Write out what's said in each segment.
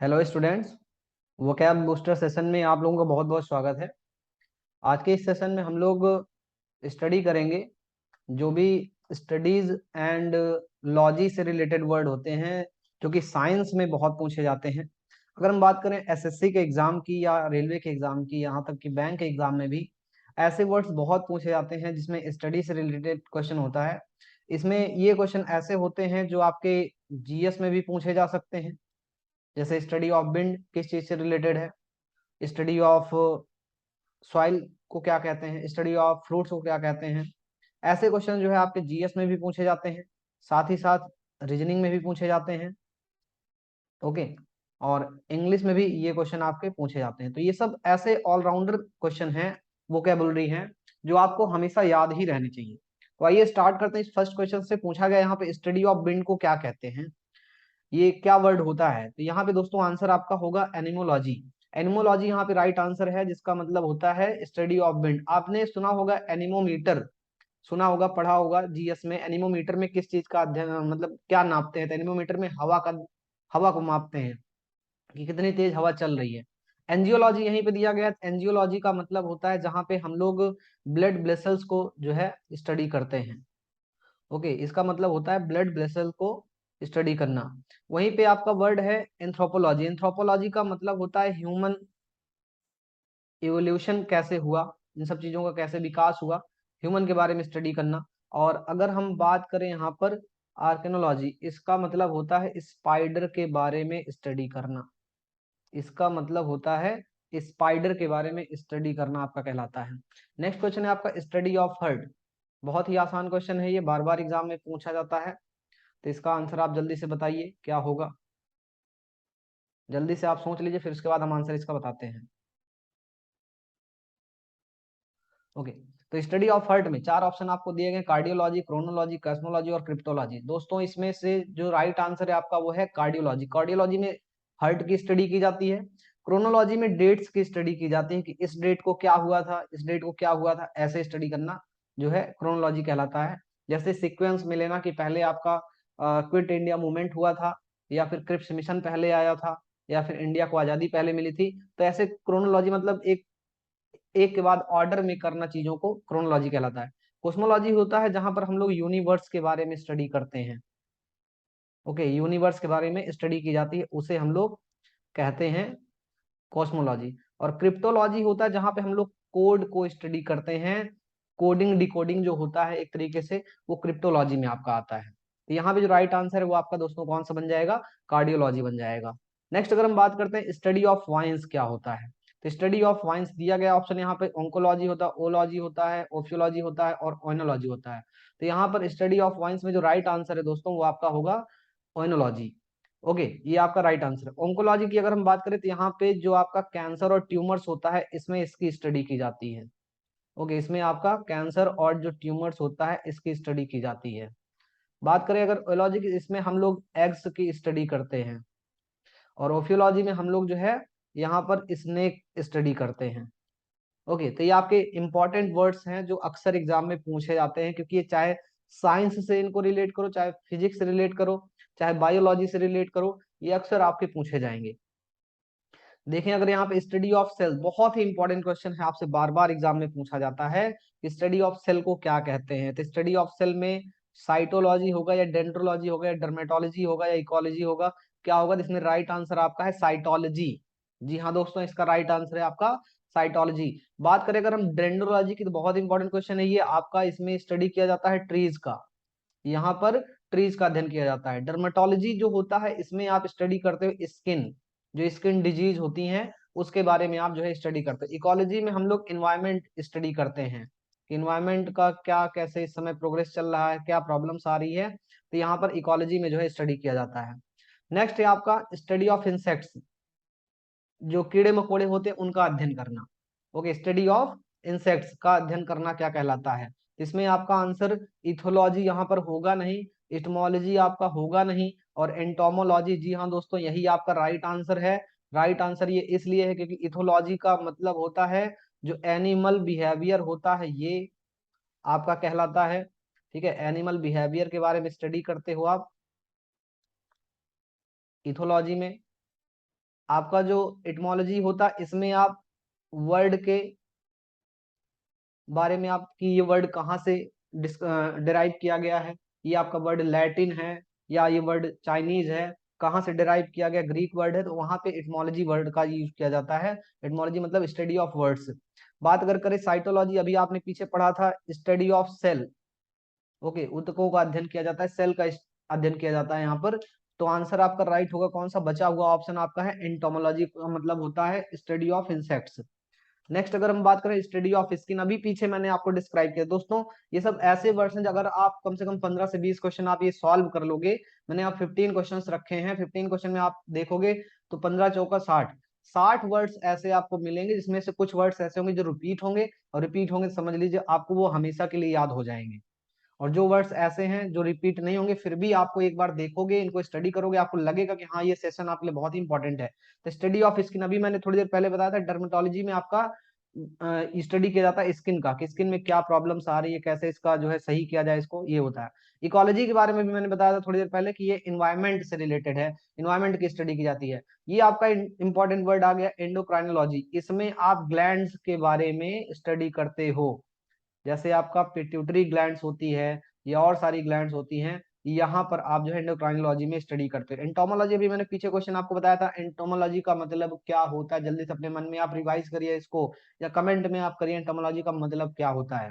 Hello students, vocab booster session में आप लोगों का बहुत बहुत स्वागत है। आज के इस सेशन में हम लोग स्टडी करेंगे जो भी स्टडीज एंड लॉजी से रिलेटेड वर्ड होते हैं जो कि साइंस में बहुत पूछे जाते हैं। अगर हम बात करें एसएससी के एग्जाम की या रेलवे के एग्जाम की, यहाँ तक कि बैंक के एग्जाम में भी ऐसे वर्ड्स बहुत पूछे जाते हैं जिसमें स्टडी से रिलेटेड क्वेश्चन होता है। इसमें ये क्वेश्चन ऐसे होते हैं जो आपके जीएस में भी पूछे जा सकते हैं। जैसे स्टडी ऑफ विंड किस चीज से रिलेटेड है, स्टडी ऑफ सॉइल को क्या कहते हैं, स्टडी ऑफ फ्रूट्स को क्या कहते हैं। ऐसे क्वेश्चन जो है आपके जीएस में भी पूछे जाते हैं, साथ ही साथ रीजनिंग में भी पूछे जाते हैं। ओके, और इंग्लिश में भी ये क्वेश्चन आपके पूछे जाते हैं। तो ये सब ऐसे ऑलराउंडर क्वेश्चन हैं, वोकेबुलरी हैं, जो आपको हमेशा याद ही रहने चाहिए। तो आइए स्टार्ट करते हैं। इस फर्स्ट क्वेश्चन से पूछा गया यहाँ पे स्टडी ऑफ विंड को क्या कहते हैं, ये क्या वर्ड होता है। तो यहाँ पे दोस्तों आंसर आपका होगा एनिमोलॉजी। एनिमोलॉजी यहाँ पे राइट आंसर है, जिसका मतलब होता है स्टडी ऑफ विंड। आपने सुना होगा एनिमोमीटर, सुना होगा, पढ़ा होगा जीएस में। एनिमोमीटर में किस चीज का अध्ययन, मतलब क्या नापते हैं। तो एनिमोमीटर में हवा को मापते हैं कि कितनी तेज हवा चल रही है। एंजियोलॉजी यहीं पे दिया गया है। एंजियोलॉजी का मतलब होता है जहाँ पे हम लोग ब्लड वेसल्स को जो है स्टडी करते हैं। ओके, इसका मतलब होता है ब्लड वेसल को स्टडी करना। वहीं पे आपका वर्ड है एंथ्रोपोलॉजी। एंथ्रोपोलॉजी का मतलब होता है ह्यूमन इवोल्यूशन कैसे हुआ, इन सब चीजों का कैसे विकास हुआ, ह्यूमन के बारे में स्टडी करना। और अगर हम बात करें यहाँ पर आर्केनोलॉजी, इसका मतलब होता है स्पाइडर के बारे में स्टडी करना। इसका मतलब होता है स्पाइडर के बारे में स्टडी करना आपका कहलाता है। नेक्स्ट क्वेश्चन है आपका स्टडी ऑफ हर्ट। बहुत ही आसान क्वेश्चन है, ये बार बार एग्जाम में पूछा जाता है। तो इसका आंसर आप जल्दी से बताइए क्या होगा। जल्दी से आप सोच लीजिए, फिर उसके बाद हम आंसर इसका बताते हैं। ओके, तो स्टडी ऑफ हार्ट में चार ऑप्शन आपको दिए गए, कार्डियोलॉजी, क्रोनोलॉजी, कॉस्मोलॉजी और क्रिप्टोलॉजी। दोस्तों इसमें से जो राइट आंसर है आपका वो है कार्डियोलॉजी। कार्डियोलॉजी में हार्ट की स्टडी की जाती है। क्रोनोलॉजी में डेट्स की स्टडी की जाती है कि इस डेट को क्या हुआ था, इस डेट को क्या हुआ था, ऐसे स्टडी करना जो है क्रोनोलॉजी कहलाता है। जैसे सीक्वेंस में लेना कि पहले आपका क्विट इंडिया मूवमेंट हुआ था, या फिर क्रिप्स मिशन पहले आया था, या फिर इंडिया को आजादी पहले मिली थी। तो ऐसे क्रोनोलॉजी मतलब एक एक के बाद ऑर्डर में करना चीजों को क्रोनोलॉजी कहलाता है। कोस्मोलॉजी होता है जहां पर हम लोग यूनिवर्स के बारे में स्टडी करते हैं। ओके, यूनिवर्स के बारे में स्टडी की जाती है, उसे हम लोग कहते हैं कॉस्मोलॉजी। और क्रिप्टोलॉजी होता है जहां पे हम लोग कोड को स्टडी करते हैं। कोडिंग डिकोडिंग जो होता है एक तरीके से, वो क्रिप्टोलॉजी में आपका आता है। तो यहाँ पे जो राइट आंसर है वो आपका दोस्तों कौन सा बन जाएगा, कार्डियोलॉजी बन जाएगा। नेक्स्ट अगर हम बात करते हैं स्टडी ऑफ वाइन्स क्या होता है। तो स्टडी ऑफ वाइन्स दिया गया ऑप्शन यहाँ पे ओंकोलॉजी होता है, ओलॉजी होता है, ओफियोलॉजी होता है और ओइनोलॉजी होता है। तो यहाँ पर स्टडी ऑफ वाइन्स में जो राइट आंसर है दोस्तों वो आपका होगा ओइनोलॉजी। ओके, ये आपका राइट आंसर है। ओंकोलॉजी की अगर हम बात करें तो यहाँ पे जो आपका कैंसर और ट्यूमर्स होता है इसमें इसकी स्टडी की जाती है। ओके, इसमें आपका कैंसर और जो ट्यूमर्स होता है इसकी स्टडी की जाती है। बात करें अगर ओलॉजी की, इसमें हम लोग एग्स की स्टडी करते हैं। और ओफियोलॉजी में हम लोग जो है यहाँ पर स्नेक स्टडी करते हैं। ओके, तो ये आपके इंपॉर्टेंट वर्ड्स हैं जो अक्सर एग्जाम में पूछे जाते हैं, क्योंकि ये चाहे साइंस से इनको रिलेट करो, चाहे फिजिक्स से रिलेट करो, चाहे बायोलॉजी से रिलेट करो, ये अक्सर आपके पूछे जाएंगे। देखें अगर यहाँ पे स्टडी ऑफ सेल, बहुत ही इंपॉर्टेंट क्वेश्चन है, आपसे बार बार एग्जाम में पूछा जाता है कि स्टडी ऑफ सेल को क्या कहते हैं। तो स्टडी ऑफ सेल में साइटोलॉजी होगा या डेंड्रोलॉजी होगा या डर्मेटोलॉजी होगा या इकोलॉजी होगा, क्या होगा। इसमें राइट आंसर आपका है साइटोलॉजी। जी हाँ दोस्तों, इसका राइट आंसर है आपका साइटोलॉजी। बात करें अगर हम डेंड्रोलॉजी की, तो बहुत इंपॉर्टेंट क्वेश्चन है ये आपका। इसमें स्टडी किया जाता है ट्रीज का, यहाँ पर ट्रीज का अध्ययन किया जाता है। डर्मेटोलॉजी जो होता है इसमें आप स्टडी करते हो स्किन, जो स्किन डिजीज होती हैं उसके बारे में आप जो है स्टडी करते हो। इकोलॉजी में हम लोग इन्वायरमेंट स्टडी करते हैं कि इन्वायरमेंट का क्या, कैसे इस समय प्रोग्रेस चल रहा है, क्या प्रॉब्लम्स आ रही है। तो यहाँ पर इकोलॉजी में जो है स्टडी किया जाता है। नेक्स्ट है आपका स्टडी ऑफ इंसेक्ट्स, जो कीड़े मकोड़े होते हैं उनका अध्ययन करना। ओके, स्टडी ऑफ इंसेक्ट्स का अध्ययन करना क्या कहलाता है। इसमें आपका आंसर इथोलॉजी यहाँ पर होगा नहीं, इटमोलॉजी आपका होगा नहीं, और एंटोमोलॉजी, जी हाँ दोस्तों यही आपका राइट आंसर है। राइट आंसर ये इसलिए है क्योंकि इथोलॉजी का मतलब होता है जो एनिमल बिहेवियर होता है, ये आपका कहलाता है। ठीक है, एनिमल बिहेवियर के बारे में स्टडी करते हो आप इथोलॉजी में। आपका जो एटमोलॉजी होता है इसमें आप वर्ड के बारे में, आपकी ये वर्ड कहाँ से डिराइव किया गया है, ये आपका वर्ड लैटिन है या ये वर्ड चाइनीज है, कहाँ से डिराइव किया गया, ग्रीक वर्ड है, तो वहां पे एटमोलॉजी वर्ड का यूज किया जाता है। एटमोलॉजी मतलब स्टडी ऑफ वर्ड्स। बात अगर करें साइटोलॉजी, अभी आपने पीछे पढ़ा था स्टडी ऑफ सेल। ओके, ऊतकों का अध्ययन किया जाता है, सेल का अध्ययन किया जाता है यहाँ पर। तो आंसर आपका राइट होगा कौन सा, बचा हुआ ऑप्शन आपका है एंटोमोलॉजी का मतलब होता है स्टडी ऑफ इंसेक्ट्स। नेक्स्ट अगर हम बात करें स्टडी ऑफ स्किन, अभी पीछे मैंने आपको डिस्क्राइब किया दोस्तों, ये सब ऐसे वर्ड्स हैं अगर आप कम से कम 15 से 20 क्वेश्चन आप ये सॉल्व कर लोगे। मैंने आप 15 क्वेश्चंस रखे हैं, 15 क्वेश्चन में आप देखोगे तो 15 चौका 60, 60 वर्ड्स ऐसे आपको मिलेंगे जिसमें से कुछ वर्ड्स ऐसे होंगे जो रिपीट होंगे, और रिपीट होंगे समझ लीजिए आपको वो हमेशा के लिए याद हो जाएंगे। और जो वर्ड्स ऐसे हैं जो रिपीट नहीं होंगे, फिर भी आपको एक बार देखोगे, इनको स्टडी करोगे, आपको लगेगा कि हाँ ये सेशन आपके लिए बहुत ही इंपॉर्टेंट है। तो स्टडी ऑफ स्किन, अभी मैंने थोड़ी देर पहले बताया था डर्मेटोलॉजी में आपका स्टडी किया जाता है स्किन का, कि स्किन में क्या प्रॉब्लम्स आ रही है, कैसे इसका जो है सही किया जाए इसको, ये होता है। इकोलॉजी के बारे में भी मैंने बताया था थोड़ी देर पहले कि ये इन्वायरमेंट से रिलेटेड है, इन्वायरमेंट की स्टडी की जाती है। ये आपका इंपॉर्टेंट वर्ड आ गया एंडोक्राइनोलॉजी, इसमें आप ग्लैंड्स के बारे में स्टडी करते हो, जैसे आपका पिट्यूटरी ग्लैंड्स होती है या और सारी ग्लैंड्स होती हैं, यहाँ पर आप जो है एंडोक्राइनोलॉजी में स्टडी करते हो। एंटोमोलॉजी भी मैंने पीछे क्वेश्चन आपको बताया था, एंटोमोलॉजी का मतलब क्या होता है, जल्दी से अपने मन में आप रिवाइज करिए इसको, या कमेंट में आप करिए एंटोमोलॉजी का मतलब क्या होता है।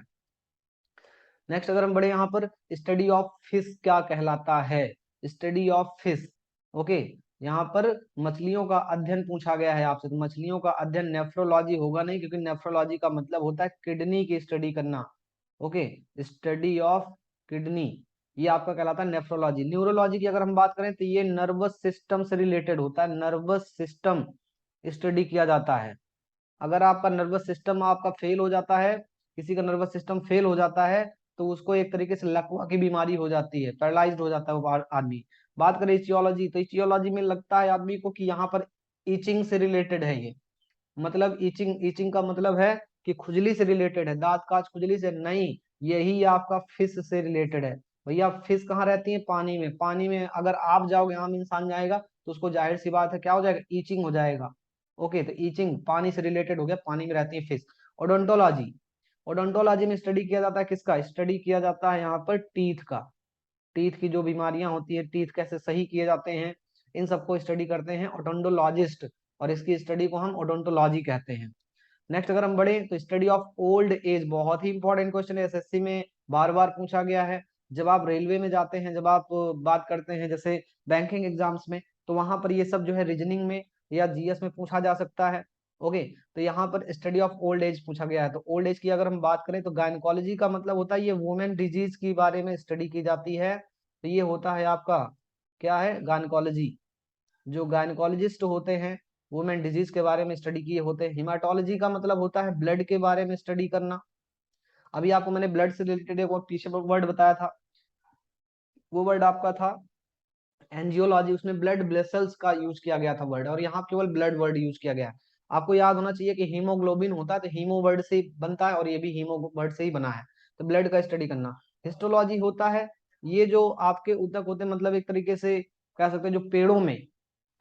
नेक्स्ट अगर हम बढ़े यहाँ पर, स्टडी ऑफ फिश क्या कहलाता है, स्टडी ऑफ फिश। ओके, यहाँ पर मछलियों का अध्ययन पूछा गया है आपसे, तो मछलियों का अध्ययन नेफ्रोलॉजी होगा नहीं, क्योंकि नेफ्रोलॉजी का मतलब होता है किडनी की स्टडी करना। ओके, स्टडी ऑफ किडनी, ये आपका कहलाता है नेफ्रोलॉजी। न्यूरोलॉजी की अगर हम बात करें तो ये नर्वस सिस्टम से रिलेटेड होता है, नर्वस सिस्टम स्टडी किया जाता है। अगर आपका नर्वस सिस्टम आपका फेल हो जाता है, किसी का नर्वस सिस्टम फेल हो जाता है, तो उसको एक तरीके से लकवा की बीमारी हो जाती है, पैरालाइज्ड हो जाता है वो आदमी। बात करें इचियोलॉजी, तो इचियोलॉजी में लगता है आदमी को कि यहाँ पर ईचिंग से रिलेटेड है ये, मतलब ईचिंग, ईचिंग का मतलब है कि खुजली से रिलेटेड है, दांत काज खुजली से नहीं, यही आपका फिश से रिलेटेड है। भैया फिश कहाँ रहती है, पानी में, पानी में अगर आप जाओगे, आम इंसान जाएगा तो उसको जाहिर सी बात है क्या हो जाएगा, ईचिंग हो जाएगा। ओके, तो ईचिंग पानी से रिलेटेड हो गया, पानी में रहती है फिश। ओडोंटोलॉजी, ओडोंटोलॉजी में स्टडी किया जाता है किसका, स्टडी किया जाता है यहाँ पर टीथ का, टीथ की जो बीमारियां होती है, टीथ कैसे सही किए जाते हैं, इन सबको स्टडी करते हैं ओडोंटोलॉजिस्ट, और इसकी स्टडी को हम ओडोंटोलॉजी कहते हैं। नेक्स्ट अगर हम बढ़े तो स्टडी ऑफ ओल्ड एज, बहुत ही इंपॉर्टेंट क्वेश्चन है, एसएससी में बार बार पूछा गया है। जब आप रेलवे में जाते हैं, जब आप बात करते हैं जैसे बैंकिंग एग्जाम्स में, तो वहां पर ये सब जो है रीजनिंग में या जीएस में पूछा जा सकता है। ओके, तो यहाँ पर स्टडी ऑफ ओल्ड एज पूछा गया है। तो ओल्ड एज की अगर हम बात करें तो गायनकोलॉजी का मतलब होता है ये वुमेन डिजीज के बारे में स्टडी की जाती है, तो ये होता है आपका क्या है, गायनकोलॉजी। जो गायनकोलॉजिस्ट होते हैं वुमेन डिजीज के बारे में स्टडी किए होते हैं। हिमाटोलॉजी का मतलब होता है ब्लड के बारे में स्टडी करना। अभी आपको मैंने ब्लड से रिलेटेड एक पीछे वर्ड बताया था, वो वर्ड आपका था एंजियोलॉजी, उसमें ब्लड वेसल्स का यूज किया गया था वर्ड, और यहाँ केवल ब्लड वर्ड यूज किया गया है। आपको याद होना चाहिए कि हीमोग्लोबिन होता है तो हीमो वर्ड से बनता है, और ये भी हीमो वर्ड से ही बना है, तो ब्लड का स्टडी करना। हिस्टोलॉजी होता है ये जो आपके ऊतक होते हैं, मतलब एक तरीके से कह सकते हैं जो पेड़ों में,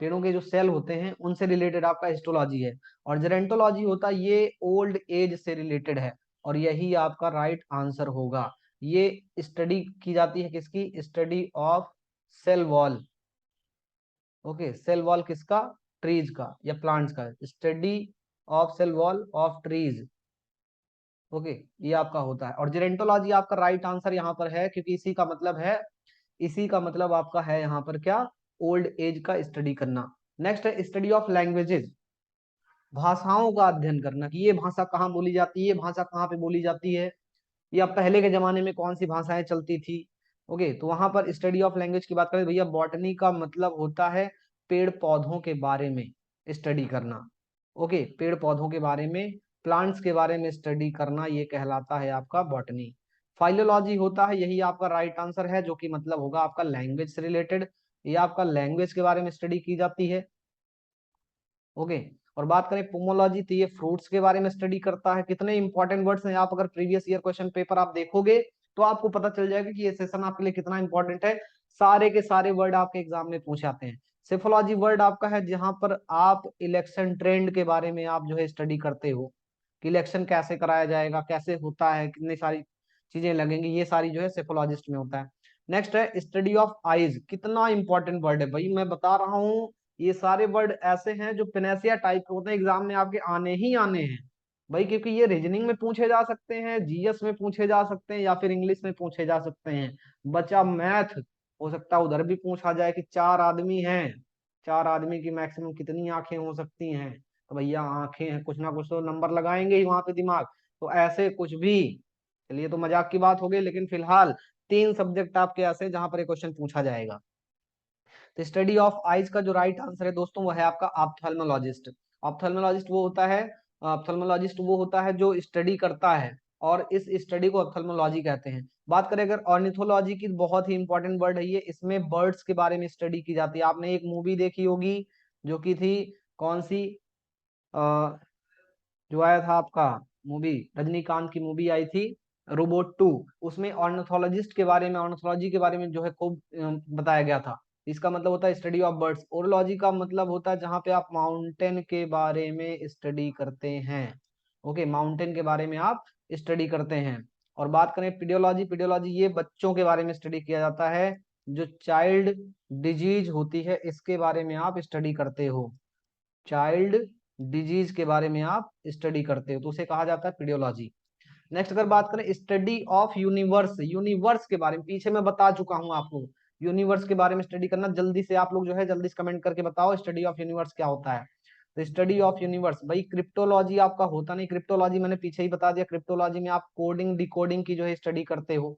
पेड़ों के जो सेल होते हैं उनसे रिलेटेड आपका हिस्टोलॉजी है। और जेरेंटोलॉजी होता है ये ओल्ड एज से रिलेटेड है, और यही आपका राइट आंसर होगा। ये स्टडी की जाती है किसकी, study of cell wall. Okay, cell wall किसका, ट्रीज का या प्लांट्स का, study of cell wall of trees. Okay, ये आपका होता है। और जेरेंटोलॉजी आपका राइट आंसर यहाँ पर है, क्योंकि इसी का मतलब है, इसी का मतलब आपका है यहाँ पर क्या, ओल्ड एज का स्टडी करना। नेक्स्ट है स्टडी ऑफ लैंग्वेजेस, भाषाओं का अध्ययन करना, कि ये भाषा कहाँ बोली जाती है, ये भाषा कहाँ पे बोली जाती है, या पहले के जमाने में कौन सी भाषाएं चलती थी। ओके, तो वहां पर स्टडी ऑफ लैंग्वेज की बात करें भैया, बॉटनी का मतलब होता है पेड़ पौधों के बारे में स्टडी करना। ओके, पेड़ पौधों के बारे में, प्लांट्स के बारे में स्टडी करना, ये कहलाता है आपका बॉटनी। फाइलोलॉजी होता है, यही आपका राइट आंसर है, जो कि मतलब होगा आपका लैंग्वेज से रिलेटेड, ये आपका लैंग्वेज के बारे में स्टडी की जाती है। ओके, और बात करें पोमोलॉजी, तो ये फ्रूट्स के बारे में स्टडी करता है। कितने इंपॉर्टेंट वर्ड्स हैं, आप अगर प्रीवियस ईयर क्वेश्चन पेपर आप देखोगे तो आपको पता चल जाएगा कि ये सेशन आपके लिए कितना इंपॉर्टेंट है। सारे के सारे वर्ड आपके एग्जाम में पूछ आते हैं। सेफोलॉजी वर्ड आपका है जहां पर आप इलेक्शन ट्रेंड के बारे में आप जो है स्टडी करते हो, कि इलेक्शन कैसे कराया जाएगा, कैसे होता है, कितनी सारी चीजें लगेंगी, ये सारी जो है सेफोलॉजिस्ट में होता है। नेक्स्ट है स्टडी ऑफ आईज। कितना इंपॉर्टेंट वर्ड है भाई, मैं बता रहा हूँ, ये सारे वर्ड ऐसे हैं जो पेनेसिया टाइप के होते हैं, एग्जाम में आपके आने ही आने हैं भाई, क्योंकि ये रीजनिंग में पूछे जा सकते हैं, जीएस में पूछे जा सकते हैं, या फिर इंग्लिश में पूछे जा सकते हैं। बचा मैथ, हो सकता है उधर भी पूछा जाए कि चार आदमी हैं, चार आदमी की मैक्सिमम कितनी आंखें हो सकती हैं, तो भैया आंखें हैं, कुछ ना कुछ तो नंबर लगाएंगे ही वहां पे दिमाग। तो ऐसे कुछ भी, चलिए तो मजाक की बात हो गई, लेकिन फिलहाल तीन सब्जेक्ट आपके ऐसे जहां पर ये क्वेश्चन पूछा जाएगा। तो स्टडी ऑफ आइज का जो राइट आंसर है दोस्तों वो है आपका ऑप्थेल्मोलॉजिस्ट। ऑप्थेल्मोलॉजिस्ट वो होता है, ऑप्थेल्मोलॉजिस्ट वो होता है जो स्टडी करता है, और इस स्टडी को ऑप्थेल्मोलॉजी कहते हैं। बात करें अगर ऑर्निथोलॉजी की, बहुत ही इंपॉर्टेंट वर्ड है ये, इसमें बर्ड्स के बारे में स्टडी की जाती है। आपने एक मूवी देखी होगी जो की थी, कौन सी, जो आया था आपका मूवी, रजनीकांत की मूवी आई थी रोबोट 2, उसमें ऑर्निथोलॉजिस्ट के बारे में, ऑर्निथोलॉजी के बारे में जो है खूब बताया गया था। इसका मतलब होता है स्टडी ऑफ बर्ड्स। ओरोलॉजी का मतलब होता है जहां पे आप माउंटेन के बारे में स्टडी करते हैं। ओके, माउंटेन के बारे में आप स्टडी करते हैं। और बात करें पीडियोलॉजी, पीडियोलॉजी ये बच्चों के बारे में स्टडी किया जाता है, जो चाइल्ड डिजीज होती है इसके बारे में आप स्टडी करते हो, चाइल्ड डिजीज के बारे में आप स्टडी करते हो, तो उसे कहा जाता है पीडियोलॉजी। नेक्स्ट अगर बात करें स्टडी ऑफ यूनिवर्स, यूनिवर्स के बारे में पीछे मैं बता चुका हूं आपको, यूनिवर्स के बारे में स्टडी करना, जल्दी से आप लोग जो है जल्दी से कमेंट करके बताओ स्टडी ऑफ यूनिवर्स क्या होता है। तो स्टडी ऑफ यूनिवर्स भाई, क्रिप्टोलॉजी आपका होता नहीं, क्रिप्टोलॉजी मैंने पीछे ही बता दिया, क्रिप्टोलॉजी में आप कोडिंग डिकोडिंग की जो है स्टडी करते हो।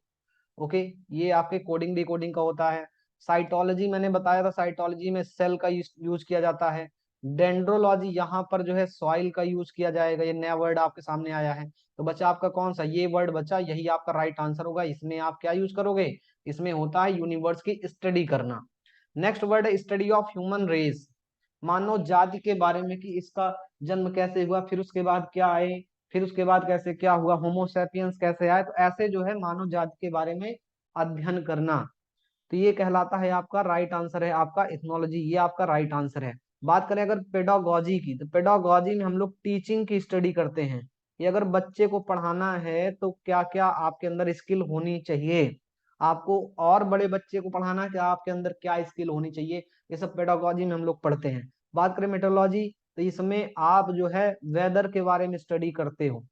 ओके, ये आपके कोडिंग डिकोडिंग का होता है। साइटोलॉजी मैंने बताया था, साइटोलॉजी में सेल का यूज किया जाता है। डेंड्रोलॉजी, यहाँ पर जो है सॉइल का यूज किया जाएगा, ये नया वर्ड आपके सामने आया है। तो बचा आपका कौन सा, ये वर्ड बचा, यही आपका राइट आंसर होगा। इसमें आप क्या यूज करोगे, इसमें होता है यूनिवर्स की स्टडी करना। नेक्स्ट वर्ड है स्टडी ऑफ ह्यूमन रेस, मानव जाति के बारे में, कि इसका जन्म कैसे हुआ, फिर उसके बाद क्या आए, फिर उसके बाद कैसे क्या हुआ, होमोसेपियंस कैसे आए, तो ऐसे जो है मानव जाति के बारे में अध्ययन करना। तो ये कहलाता है आपका राइट आंसर है आपका इथनोलॉजी, ये आपका राइट आंसर है। बात करें अगर पेडागोजी की, तो पेडागोजी में हम लोग टीचिंग की स्टडी करते हैं, कि अगर बच्चे को पढ़ाना है तो क्या क्या आपके अंदर स्किल होनी चाहिए, आपको और बड़े बच्चे को पढ़ाना है क्या, आपके अंदर क्या स्किल होनी चाहिए, ये सब पेडागोजी में हम लोग पढ़ते हैं। बात करें मेट्रोलॉजी, तो इसमें आप जो है वेदर के बारे में स्टडी करते हो।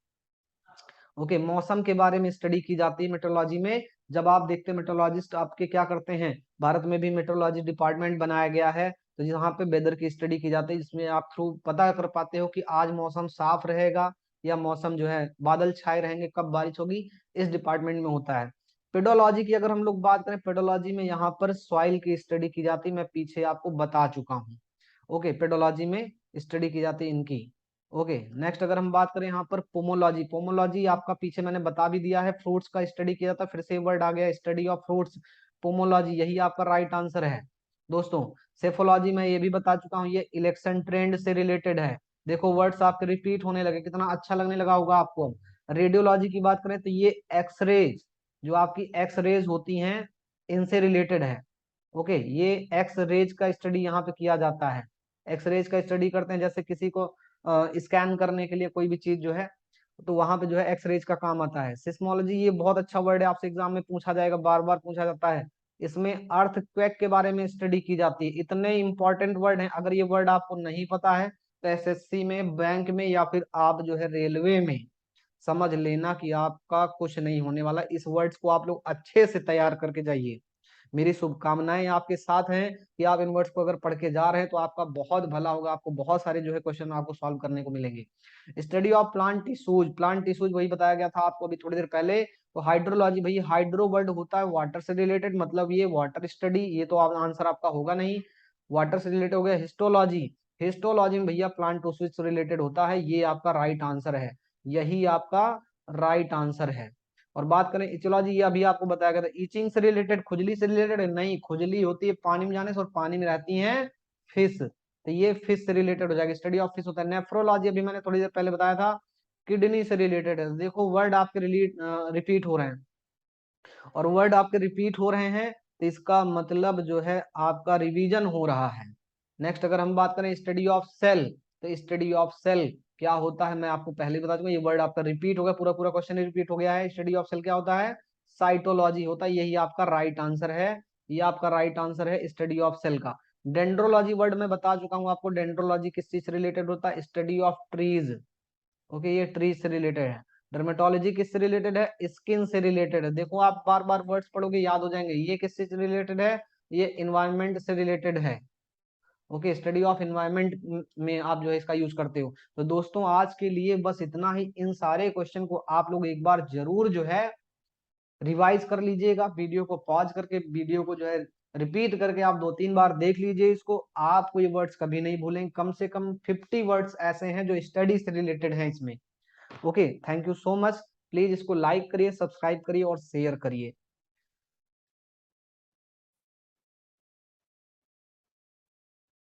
ओके, मौसम के बारे में स्टडी की जाती है मेट्रोलॉजी में। जब आप देखते हैं मेट्रोलॉजिस्ट आपके क्या करते हैं, भारत में भी मेट्रोलॉजी डिपार्टमेंट बनाया गया है, तो जहाँ पे वेदर की स्टडी की जाती है, जिसमें आप थ्रू पता कर पाते हो कि आज मौसम साफ रहेगा या मौसम जो है बादल छाए रहेंगे, कब बारिश होगी, इस डिपार्टमेंट में होता है। पेडोलॉजी की अगर हम लोग बात करें, पेडोलॉजी में यहाँ पर सॉइल की स्टडी की जाती है, मैं पीछे आपको बता चुका हूँ। ओके, पेडोलॉजी में स्टडी की जाती है इनकी। ओके, नेक्स्ट अगर हम बात करें यहाँ पर पोमोलॉजी, पोमोलॉजी आपका पीछे मैंने बता भी दिया है, फ्रूट्स का स्टडी किया जाता है, फिर से वर्ड आ गया स्टडी ऑफ फ्रूट्स, पोमोलॉजी, यही आपका राइट आंसर है। दोस्तों सेफोलॉजी में ये भी बता चुका हूँ, ये इलेक्शन ट्रेंड से रिलेटेड है। देखो वर्ड्स आपके रिपीट होने लगे, कितना अच्छा लगने लगा होगा आपको। रेडियोलॉजी की बात करें तो ये एक्सरेज, जो आपकी एक्स रेज होती हैं, इनसे रिलेटेड है। ओके, ये एक्स रेज का स्टडी यहाँ पे किया जाता है, एक्स रेज का स्टडी करते हैं, जैसे किसी को स्कैन करने के लिए कोई भी चीज जो है, तो वहां पे जो है एक्स रेज का काम आता है। सिस्मोलॉजी, ये बहुत अच्छा वर्ड है, आपसे एग्जाम में पूछा जाएगा, बार बार पूछा जाता है। इसमें अर्थक्वेक के बारे में स्टडी की जाती है। इतने इंपॉर्टेंट वर्ड हैं, अगर ये वर्ड आपको नहीं पता है तो एसएससी में, बैंक में, या फिर आप जो है रेलवे में, समझ लेना कि आपका कुछ नहीं होने वाला। इस वर्ड्स को आप लोग अच्छे से तैयार करके जाइए। मेरी शुभकामनाएं आपके साथ हैं कि आप इन वर्ड्स को अगर पढ़ के जा रहे हैं तो आपका बहुत भला होगा, आपको बहुत सारे जो है क्वेश्चन आपको सॉल्व करने को मिलेंगे। Study of plant tissues, plant tissues वही बताया गया था आपको अभी थोड़ी देर पहले। तो हाइड्रोलॉजी, भाई हाइड्रो वर्ड होता है वाटर से रिलेटेड, मतलब ये वाटर स्टडी, ये तो आंसर आपका होगा नहीं, वाटर से रिलेटेड हो गया। हिस्टोलॉजी, हिस्टोलॉजी में भैया प्लांट टिश्यूज से रिलेटेड होता है, ये आपका राइट आंसर है, यही आपका राइट आंसर है। और बात करें इचोलॉजी, ये अभी आपको बताया गया था, ईचिंग से रिलेटेड, खुजली से रिलेटेड नहीं, खुजली होती है पानी में जाने से, और पानी में रहती है फिश, तो ये फिश से रिलेटेड हो जाएगी, स्टडी ऑफ फिश होता है। नेफ्रोलॉजी अभी मैंने थोड़ी देर पहले बताया था, किडनी से रिलेटेड है। देखो वर्ड आपके रिपीट हो रहे हैं, और वर्ड आपके रिपीट हो रहे हैं तो इसका मतलब जो है आपका रिवीजन हो रहा है। नेक्स्ट अगर हम बात करें स्टडी ऑफ सेल, तो स्टडी ऑफ सेल क्या होता है मैं आपको पहले ही बता दूंगा, ये वर्ड आपका रिपीट हो गया, पूरा पूरा क्वेश्चन रिपीट हो गया है। स्टडी ऑफ सेल क्या होता है? साइटोलॉजी होता है, यही आपका राइट आंसर है। ये आपका राइट आंसर है स्टडी ऑफ सेल का। डेंड्रोलॉजी वर्ड मैं बता चुका हूं आपको, डेंड्रोलॉजी किस चीज से रिलेटेड होता है? Study of trees. ओके, ये ट्रीज से रिलेटेड है। डर्मेटोलॉजी किससे रिलेटेड है? स्किन से रिलेटेड है। देखो आप बार बार वर्ड्स पढ़ोगे याद हो जाएंगे। ये किससे रिलेटेड है? ये इन्वायरमेंट से रिलेटेड है। ओके, स्टडी ऑफ इन्वायरमेंट में आप जो है इसका यूज करते हो। तो दोस्तों आज के लिए बस इतना ही। इन सारे क्वेश्चन को आप लोग एक बार जरूर जो है रिवाइज कर लीजिएगा, वीडियो को पॉज करके वीडियो को जो है रिपीट करके आप 2-3 बार देख लीजिए इसको। आपको ये वर्ड्स कभी नहीं भूलेंगे। कम से कम 50 वर्ड्स ऐसे हैं जो स्टडी से रिलेटेड हैं इसमें। Okay, thank you so much. Please इसको लाइक करिए, सब्सक्राइब करिए और शेयर करिए।